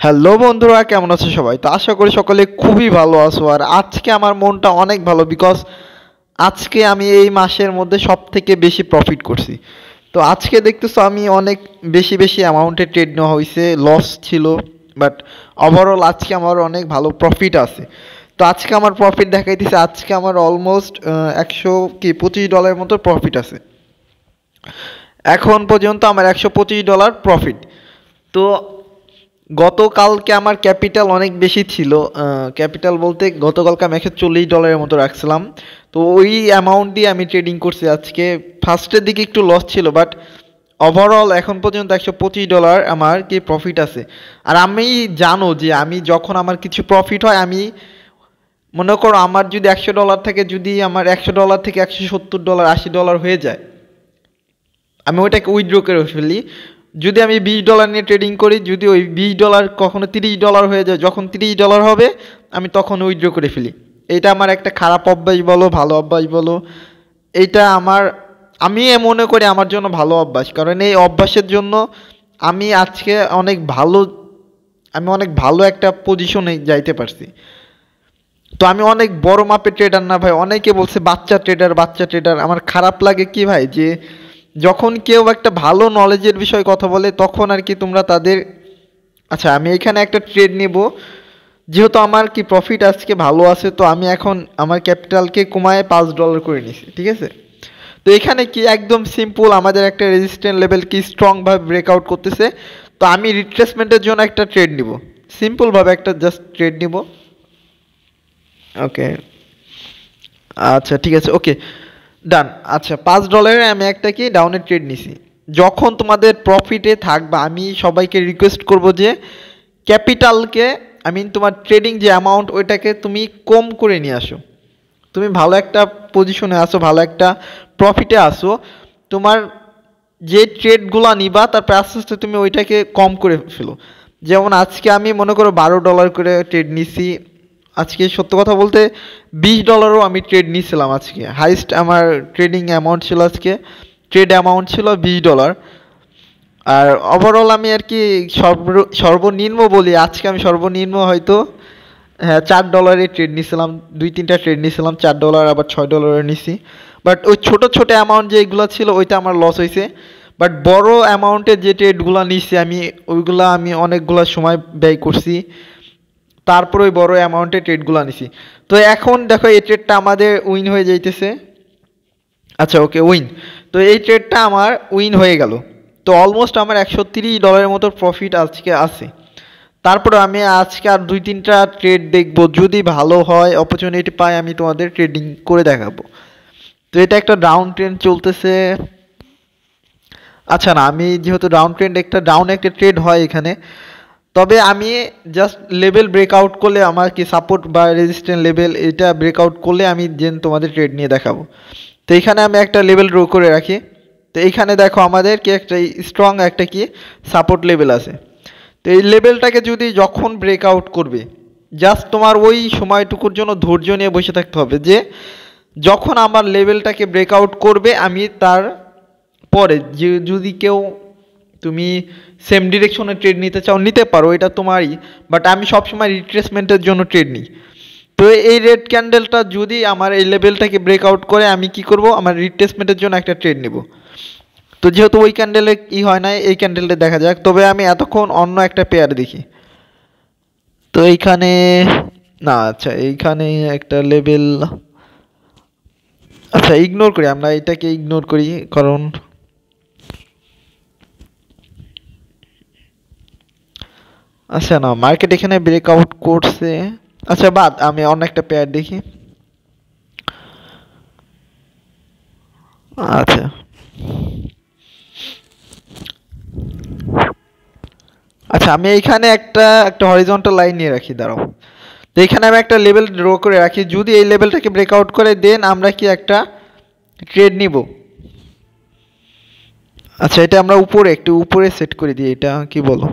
Hello বন্ধুরা, কেমন আছো সবাই? তো আশা করি সকলে খুবই ভালো আছো। আর আজকে আমার মনটা অনেক ভালো, বিকজ আজকে আমি এই মাসের মধ্যে সব থেকে বেশি প্রফিট করছি। তো আজকে দেখতেছো আমি অনেক বেশি বেশি অ্যামাউন্টে ট্রেড নেওয়া হয়েছে, লস ছিল, বাট ওভারঅল আজকে আমার অনেক ভালো প্রফিট আছে। তো আজকে আমার প্রফিট দেখাইতেছে, আজকে আমার অলমোস্ট 125 ডলারের মতো প্রফিট আছে। এখন পর্যন্ত আমার $125 প্রফিট। তো গতকালকে আমার ক্যাপিটাল অনেক বেশি ছিল। ক্যাপিটাল বলতে গতকালকে আমি $140 মতো রাখছিলাম। তো ওই অ্যামাউন্ট দিয়ে আমি ট্রেডিং করছি আজকে। ফার্স্টের দিকে একটু লস ছিল, বাট ওভারঅল এখন পর্যন্ত $125 আমার কি প্রফিট আছে। আর আমি জানো যে আমি যখন আমার কিছু প্রফিট হয়, আমি মনে করো আমার যদি $100 থেকে, যদি আমার $100 থেকে $170 $80 হয়ে যায়, আমি ওইটাকে উইথড্র করে ফেলি। যদি আমি $20 নিয়ে ট্রেডিং করি, যদি ওই $20 কখনো $30 হয়ে যায়, যখন $30 হবে আমি তখন উইথড্র করে ফেলি। এটা আমার একটা খারাপ অভ্যাস বলো, ভালো অভ্যাস বলো, এইটা আমার, আমি মনে করি আমার জন্য ভালো অভ্যাস। কারণ এই অভ্যাসের জন্য আমি আজকে অনেক ভালো একটা পজিশনে যাইতে পারছি। তো আমি অনেক বড় মাপের ট্রেডার না ভাই। অনেকে বলছে বাচ্চা ট্রেডার, বাচ্চা ট্রেডার। আমার খারাপ লাগে কি ভাই, যে যখন কেউ একটা ভালো নলেজের বিষয়ে কথা বলে তখন আর কি তোমরা তাদের, আচ্ছা আমি এখানে একটা ট্রেড নেব, যেহেতু আমার কি প্রফিট আজকে ভালো আছে, তো আমি এখন আমার ক্যাপিটালকে কমায় $5 করে নিছি, ঠিক আছে। তো এখানে কি একদম সিম্পল, আমাদের একটা রেজিস্ট্যান্ট লেভেল কি স্ট্রংভাবে ব্রেকআউট করতেছে। তো আমি রিট্রেসমেন্টের জন্য একটা ট্রেড নিব, সিম্পলভাবে একটা জাস্ট ট্রেড নিব। ওকে, আচ্ছা ঠিক আছে, ওকে ডান। আচ্ছা $5 আমি একটা কি ডাউনের ট্রেড নিছি। যখন তোমাদের প্রফিটে থাকবা, আমি সবাইকে রিকোয়েস্ট করব যে ক্যাপিটালকে, আই মিন তোমার ট্রেডিং যে অ্যামাউন্ট, ওইটাকে তুমি কম করে নিয়ে আসো। তুমি ভালো একটা পজিশনে আসো, ভালো একটা প্রফিটে আসো, তোমার যে ট্রেডগুলো নিবা তারপর আস্তে আস্তে তুমি ওইটাকে কম করে ফেলো। যেমন আজকে আমি মনে করো $12 করে ট্রেড নিছি। আজকে সত্য কথা বলতে $20ও আমি ট্রেড নিয়েছিলাম আজকে। হাইস্ট আমার ট্রেডিং অ্যামাউন্ট ছিল আজকে, ট্রেড অ্যামাউন্ট ছিল $20। আর ওভারঅল আমি আর কি সর্বনিম্ন বলি, আজকে আমি সর্বনিম্ন হয়তো, হ্যাঁ, $4 ট্রেড নিয়েছিলাম। দুই তিনটা ট্রেড নিয়েছিলাম $4, আবার $6 নিছি। বাট ওই ছোটো ছোটো অ্যামাউন্ট যেগুলো ছিল ওইটা আমার লস হয়েছে। বাট বড় অ্যামাউন্টের যে ট্রেডগুলো নিছি আমি, ওইগুলো আমি অনেকগুলো সময় ব্যয় করছি, তারপর ওই বড় অ্যামাউন্টের ট্রেডগুলো নিছি। তো এখন দেখো এই ট্রেডটা আমাদের উইন হয়ে যাইতেছে। আচ্ছা ওকে, উইন। তো এই ট্রেডটা আমার উইন হয়ে গেল। তো অলমোস্ট আমার $130 মতো প্রফিট আজকে আছে। তারপরে আমি আজকে আর দুই তিনটা ট্রেড দেখবো, যদি ভালো হয় অপরচুনিটি পাই আমি তোমাদের ট্রেডিং করে দেখাবো। তো এটা একটা ডাউন ট্রেন্ড চলতেছে। আচ্ছা না, আমি যেহেতু ডাউন ট্রেন্ড, একটা ডাউন একটা ট্রেড হয় এখানে, তবে আমি জাস্ট লেভেল ব্রেকআউট করলে, আমার কি সাপোর্ট বা রেজিস্ট্যান্ট লেভেল, এটা ব্রেকআউট করলে আমি যেন তোমাদের ট্রেড নিয়ে দেখাবো। তো এখানে আমি একটা লেভেল ড্র করে রাখি। তো এইখানে দেখো আমাদের কি একটা স্ট্রং একটা কি সাপোর্ট লেভেল আছে। তো এই লেভেলটাকে যদি যখন ব্রেকআউট করবে, জাস্ট তোমার ওই সময়টুকুর জন্য ধৈর্য নিয়ে বসে থাকতে হবে, যে যখন আমার লেভেলটাকে ব্রেকআউট করবে আমি তার পরে, যে যদি কেউ, তুমি সেম ডিরেকশনে ট্রেড নিতে চাও নিতে পারো, এটা তোমারই। বাট আমি সবসময় রিট্রেসমেন্টের জন্য ট্রেড নিই। তো এই রেড ক্যান্ডেলটা যদি আমার এই লেভেলটাকে ব্রেকআউট করে, আমি কি করব, আমার রিট্রেসমেন্টের জন্য একটা ট্রেড নেব। তো যেহেতু ওই ক্যান্ডেলে কি হয় না, এই ক্যান্ডেলটা দেখা যাক। তবে আমি এতক্ষণ অন্য একটা পেয়ার দেখি। তো এইখানে না, আচ্ছা এইখানে একটা লেভেল, আচ্ছা ইগনোর করি, আমরা এটাকে ইগনোর করি। কারণ আচ্ছা না, মার্কেট এখানে ব্রেকআউট করছে। আচ্ছা বাদ, আমি অন্য একটা পেয়ার দেখি। আচ্ছা আচ্ছা, আমি এইখানে একটা একটা হরিজন্টাল লাইন নিয়ে রাখি, দাঁড়াও। তো এখানে আমি একটা লেভেল ড্র করে রাখি, যদি এই লেভেলটাকে ব্রেকআউট করে দেন আমরা কি একটা ট্রেড নিব। আচ্ছা এটা আমরা উপরে, একটু উপরে সেট করে দিই, এটা কি বলো?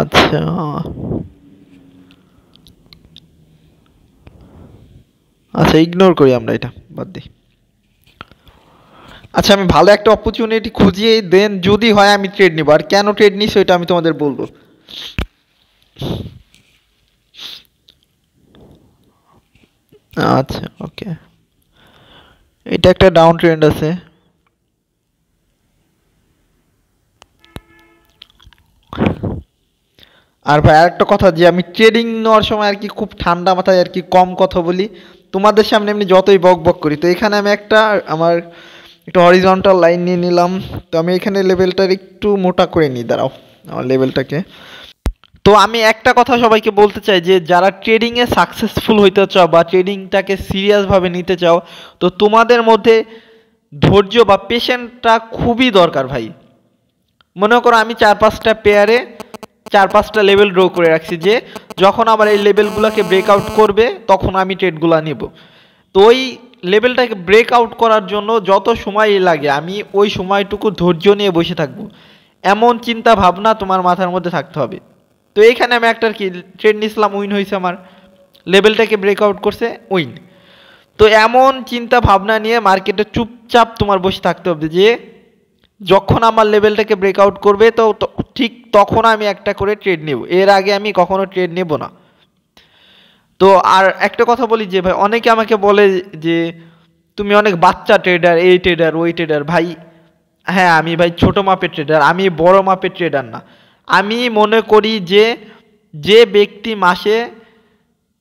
আচ্ছা আচ্ছা, ইগনোর করি আমরা, এটা বাদ দিই। আচ্ছা আমি ভালো একটা অপরচুনিটি খুঁজিয়ে দেন, যদি হয় আমি ট্রেড নিব, আর কেন ট্রেড নিই সেটা আমি তোমাদের বলবো। আচ্ছা ওকে, এটা একটা ডাউন ট্রেন্ড আছে। আর ভাই আরেকটা কথা, যে আমি ট্রেডিং নেওয়ার সময় আর কি খুব ঠান্ডা মাথায় আর কি কম কথা বলি, তোমাদের সামনে এমনি যতই বক বক করি। তো এখানে আমি আমার একটা হরিজন্টাল লাইন নিয়ে নিলাম। তো আমি এখানে লেভেলটা একটু মোটা করে নিই, দাঁড়াও আমার লেভেলটাকে। তো আমি একটা কথা সবাইকে বলতে চাই, যে যারা ট্রেডিংয়ে সাকসেসফুল হইতে চাও বা ট্রেডিংটাকে সিরিয়াসভাবে নিতে চাও, তো তোমাদের মধ্যে ধৈর্য বা পেশেন্টটা খুবই দরকার ভাই। মনে করো আমি 4-5টা পেয়ারে 4-5টা লেভেল ড্র করে রাখছি, যে যখন আমার এই লেভেলগুলোকে ব্রেকআউট করবে তখন আমি ট্রেডগুলো নিব। তো ওই লেভেলটাকে ব্রেকআউট করার জন্য যত সময় লাগে আমি ওই সময়টুকু ধৈর্য নিয়ে বসে থাকবো, এমন চিন্তা ভাবনা তোমার মাথার মধ্যে থাকতে হবে। তো এইখানে আমি একটা কি ট্রেড নিয়েছিলাম, উইন হয়েছে আমার, লেভেলটাকে ব্রেকআউট করছে, উইন। তো এমন চিন্তা ভাবনা নিয়ে মার্কেটে চুপচাপ তোমার বসে থাকতে হবে, যে যখন আমার লেভেলটাকে ব্রেকআউট করবে তো ঠিক তখন আমি একটা করে ট্রেড নেব, এর আগে আমি কখনো ট্রেড নেব না। তো আর একটা কথা বলি, যে ভাই অনেকে আমাকে বলে যে তুমি অনেক বাচ্চা ট্রেডার, এই ট্রেডার ওই ট্রেডার। ভাই হ্যাঁ আমি ভাই ছোট মাপের ট্রেডার, আমি বড় মাপের ট্রেডার না। আমি মনে করি যে যে ব্যক্তি মাসে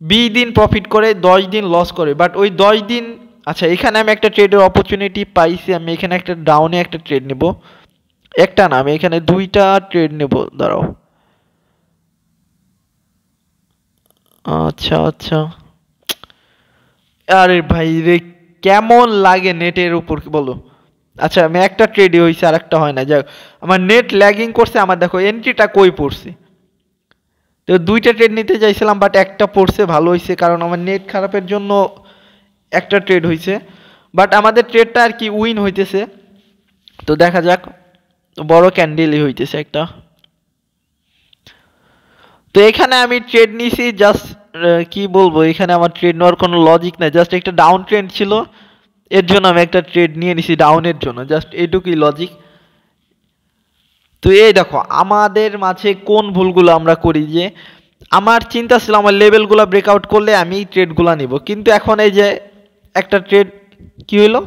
20 দিন প্রফিট করে 10 দিন লস করে, বাট ওই 10 দিন, আচ্ছা এখানে আমি একটা ট্রেডের অপরচুনিটি পাইছি, আমি এখানে একটা ডাউনে একটা ট্রেড নেব। একটা না, আমি এখানে 2টা ট্রেড নেব, দাঁড়াও। আচ্ছা আচ্ছা, আরে ভাই রে, কেমন লাগে নেটের উপর বলো। আচ্ছা আমি একটা ট্রেডই হয়েছে আর একটা হয় না, যাক আমার নেট ল্যাগিং করছে, আমার দেখো এন্ট্রিটা কই পড়ছে। তো 2টা ট্রেড নিতে চাইছিলাম, বাট একটা পড়ছে, ভালো হয়েছে, কারণ আমার নেট খারাপের জন্য একটা ট্রেড হয়েছে। বাট আমাদের ট্রেডটা আর কি উইন হইতেছে। তো দেখা যাক, বড় ক্যান্ডেলই হইতেছে একটা। তো এখানে আমি ট্রেড নিছি জাস্ট, কি বলবো, এখানে আমার ট্রেড নেওয়ার কোনো লজিক নাই, জাস্ট একটা ডাউন ট্রেন্ড ছিল, এর জন্য আমি একটা ট্রেড নিয়ে নিছি ডাউনের জন্য, জাস্ট এইটুকুই লজিক। তো এই দেখো আমাদের মাঝে কোন ভুলগুলো আমরা করি, যে আমার চিন্তা ছিল আমার লেভেলগুলো ব্রেকআউট করলে আমি এই ট্রেডগুলো নিব, কিন্তু এখন এই যে একটা ট্রেড কি হইলো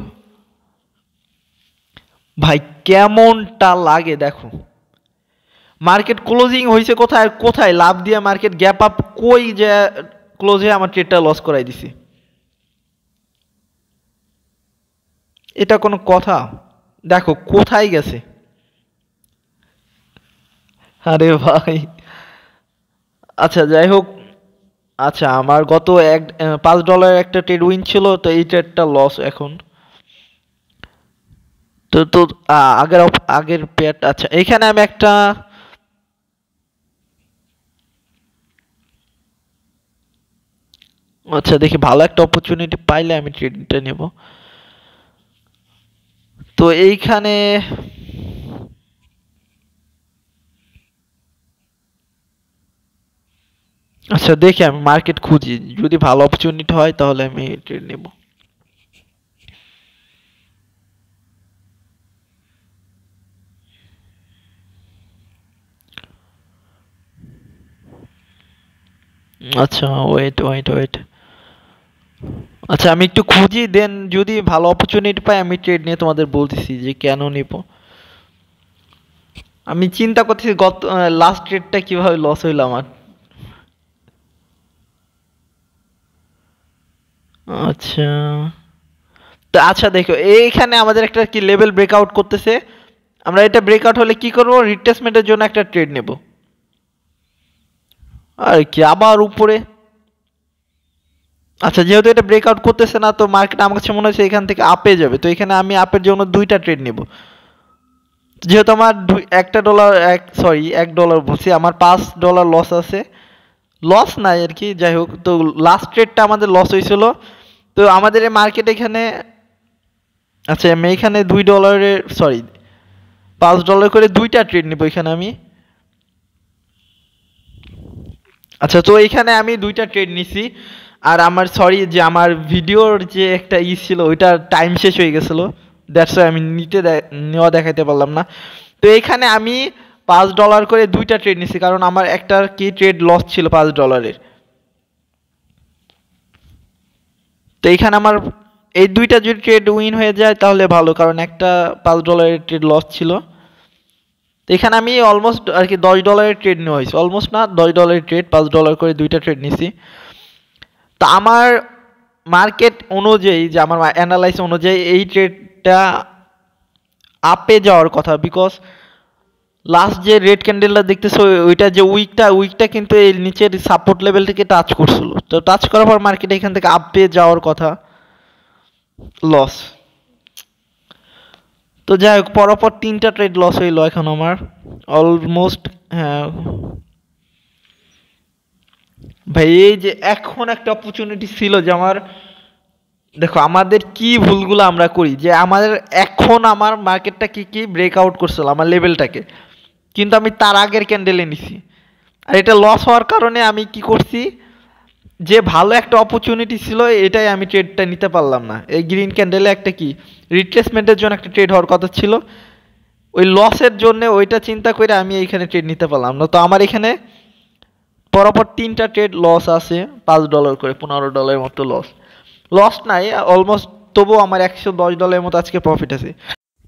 ভাই, কেমনটা লাগে দেখো। মার্কেট ক্লোজিং হয়েছে কোথায়, আর কোথায় লাভ দিয়ে মার্কেট গ্যাপ আপ, কই যে ক্লোজে আমার ট্রেডটা লস করাই দিছি। এটা কোনো কথা? দেখো কোথায় গেছে। আরে ভাই, আচ্ছা যাই হোক। আচ্ছা আমার গত $5 একটা ট্রেড উইন ছিল, তো এই ট্রেডটা লস এখন। তো তো আগের আগের পেয়ারটা, আচ্ছা এখানে আমি একটা, আচ্ছা দেখি ভালো একটা অপরচুনিটি পাইলে আমি ট্রেডটা নেব। তো এইখানে, আচ্ছা দেখি আমি মার্কেট খুঁজি, যদি ভালো অপরচুনিটি হয় তাহলে আমি ট্রেড নেব। আচ্ছা ওয়েট ওয়েট ওয়েট, আচ্ছা আমি একটু খুঁজি, দেন যদি ভালো অপরচুনিটি পাই আমি ট্রেড নিয়ে তোমাদের বলতেছি যে কেন নিব। আমি চিন্তা করতেছি গত লাস্ট ট্রেডটা কিভাবে লস হইলো আমার। আচ্ছা, তো আচ্ছা দেখো এইখানে আমাদের একটা কি লেভেল ব্রেকআউট করতেছে, আমরা এটা ব্রেকআউট হলে কি করব, রিট্রেসমেন্টের জন্য একটা ট্রেড নেব। আর কি আবার উপরে, আচ্ছা যেহেতু এটা ব্রেকআউট করতেছে না, তো মার্কেট আমার কাছে মনে হচ্ছে এখান থেকে আপে যাবে, তো এখানে আমি আপের জন্য 2টা ট্রেড নেব। যেহেতু আমার $1, সরি $1 বলছি, আমার $5 লস আছে, লস নাই আর কি, যাই হোক। তো লাস্ট ট্রেডটা আমাদের লস হয়েছিল, তো আমাদের এই মার্কেট এখানে, আচ্ছা আমি এখানে $2, সরি $5 করে 2টা ট্রেড নিব এখানে আমি। আচ্ছা তো এখানে আমি 2টা ট্রেড নিছি, আর আমার সরি যে আমার ভিডিওর যে একটা ছিল ওইটার টাইম শেষ হয়ে গেছিলো। দ্যাটস ওয়াই আমি নেওয়া দেখাইতে পারলাম না। তো এখানে আমি $5 করে দুইটা ট্রেড নিছি, কারণ আমার একটার কি ট্রেড লস ছিল $5। তো এখানে আমার এই দুইটা যদি ট্রেড উইন হয়ে যায় তাহলে ভালো, কারণ একটা $5 ট্রেড লস ছিল। তো এখানে আমি অলমোস্ট আর কি $10 ট্রেড নেওয়া হয়েছে, অলমোস্ট না, $10 ট্রেড, $5 করে দুইটা ট্রেড নিছি। তো আমার মার্কেট অনুযায়ী, যে আমার অ্যানালাইস অনুযায়ী এই ট্রেডটা আপে যাওয়ার কথা, বিকজ লাস্ট যে রেড ক্যান্ডেলটা দেখতেছো ওইটা যে উইকটা কিন্তু এই নিচের সাপোর্ট লেভেল থেকে টাচ করছিল। তো টাচ করার পর মার্কেট এখান থেকে আপে যাওয়ার কথা, লস। তো যাই হোক, পরপর 3টা ট্রেড লস হইলো এখন আমার অলমোস্ট। হ্যাঁ ভাই, এই যে এখন একটা অপরচুনিটি ছিল যে আমার, দেখো আমাদের কি ভুলগুলো আমরা করি, যে আমাদের এখন আমার মার্কেটটা কি ব্রেকআউট করছিল আমার লেভেলটাকে, কিন্তু আমি তার আগের ক্যান্ডেলে নিছি। আর এটা লস হওয়ার কারণে আমি কি করছি, যে ভালো একটা অপরচুনিটি ছিল এটাই আমি ট্রেডটা নিতে পারলাম না। এই গ্রিন ক্যান্ডেলে একটা কি রিট্রেসমেন্টের জন্য একটা ট্রেড হওয়ার কথা ছিল, ওই লসের জন্য ওইটা চিন্তা করে আমি এইখানে ট্রেড নিতে পারলাম না। তো আমার এখানে পরপর 3টা ট্রেড লস আছে, $5 করে, $15 মতো লস নাই অলমোস্ট, তবুও আমার $110 মতো আজকে প্রফিট আছে।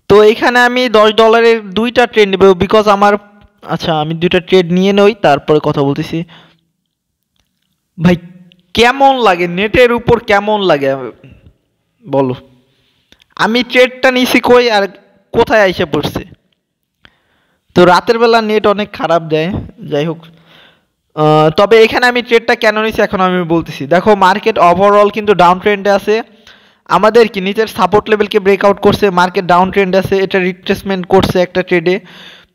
তো এখানে আমি $10 দুইটা ট্রেড নেব, বিকজ আমার, আচ্ছা আমি দুইটা ট্রেড নিয়ে নই তারপরে কথা বলতেছি। ভাই কেমন লাগে নেটের উপর, কেমন লাগে বলো? আমি ট্রেডটা নিছি কই আর কোথায় আইসা পড়ছে। তো রাতের বেলা নেট অনেক খারাপ দেয়, যাই হোক। তবে এখানে আমি ট্রেডটা কেন নিছি এখন আমি বলতেছি। দেখো মার্কেট ওভারঅল কিন্তু ডাউন ট্রেন্ডে আছে, আমাদের কি নিচের সাপোর্ট লেভেলকে ব্রেকআউট করছে, মার্কেট ডাউন ট্রেন্ডে আছে, এটা রিট্রেসমেন্ট করছে একটা ট্রেডে।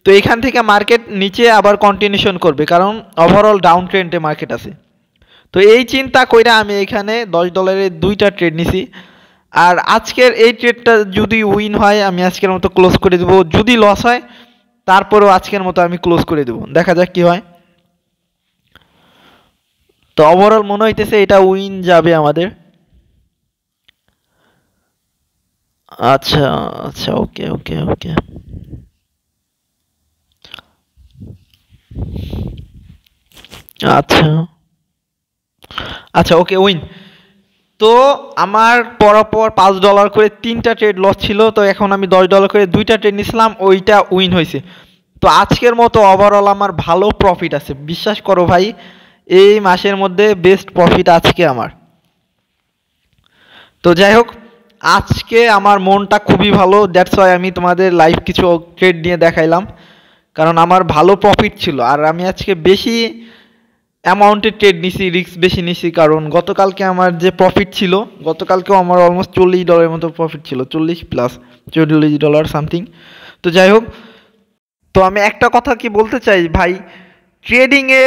তো এখান থেকে মার্কেট নিচে আবার কন্টিনিউশন করবে, কারণ ওভারঅল ডাউন ট্রেন্ডে মার্কেট আছে। তো এই চিন্তা কইরা আমি এখানে $10 দুইটা ট্রেড নিছি। আর আজকের এই ট্রেডটা যদি উইন হয় আমি আজকের মতো ক্লোজ করে দেবো, যদি লস হয় তারপরেও আজকের মতো আমি ক্লোজ করে দেবো, দেখা যাক কি হয়। তো ওভারঅল মনে হইতেছে এটা উইন যাবে আমাদের। আচ্ছা আচ্ছা, ওকে ওকে ওকে, আচ্ছা আচ্ছা, ওকে উইন। তো আমার পরপর $5 করে 3টা ট্রেড লস ছিল, তো এখন আমি $10 করে দুইটা ট্রেড নিয়েছিলাম, ওইটা উইন হয়েছে। তো আজকের মতো ওভারঅল আমার ভালো প্রফিট আছে, বিশ্বাস করো ভাই, এই মাসের মধ্যে বেস্ট প্রফিট আজকে আমার। তো যাই হোক, আজকে আমার মনটা খুবই ভালো, দ্যাটস ওয়াই আমি তোমাদের লাইভ কিছু ট্রেড নিয়ে দেখাইলাম, কারণ আমার ভালো প্রফিট ছিল। আর আমি আজকে বেশি অ্যামাউন্টের ট্রেড নিছি, রিস্ক বেশি নিছি, কারণ গতকালকে আমার যে প্রফিট ছিল, গতকালকেও আমার অলমোস্ট $40 মতো প্রফিট ছিল, 40+ $40 সামথিং। তো যাই হোক, তো আমি একটা কথা কি বলতে চাই ভাই, ট্রেডিংয়ে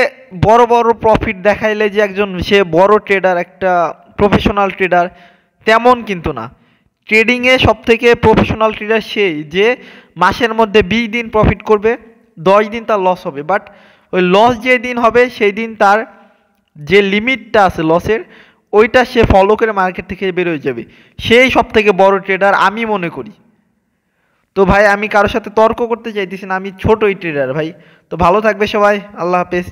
বড় বড় প্রফিট দেখাইলে যে একজন সে বড় ট্রেডার, একটা প্রফেশনাল ট্রেডার, তেমন কিন্তু না। ট্রেডিংয়ে সব থেকে প্রফেশনাল ট্রেডার সেই যে মাসের মধ্যে 20 দিন প্রফিট করবে, 10 দিন তার লস হবে, বাট ওই লস যে দিন হবে সেই দিন তার যে লিমিটটা আছে লসের, ওইটা সে ফলো করে মার্কেট থেকে বেরোয় যাবে, সেই সব থেকে বড় ট্রেডার আমি মনে করি। তো ভাই আমি কারোর সাথে তর্ক করতে চাইতেছি না, আমি ছোটই ট্রেডার ভাই। তো ভালো থাকবে সবাই, আল্লাহ হাফেজ।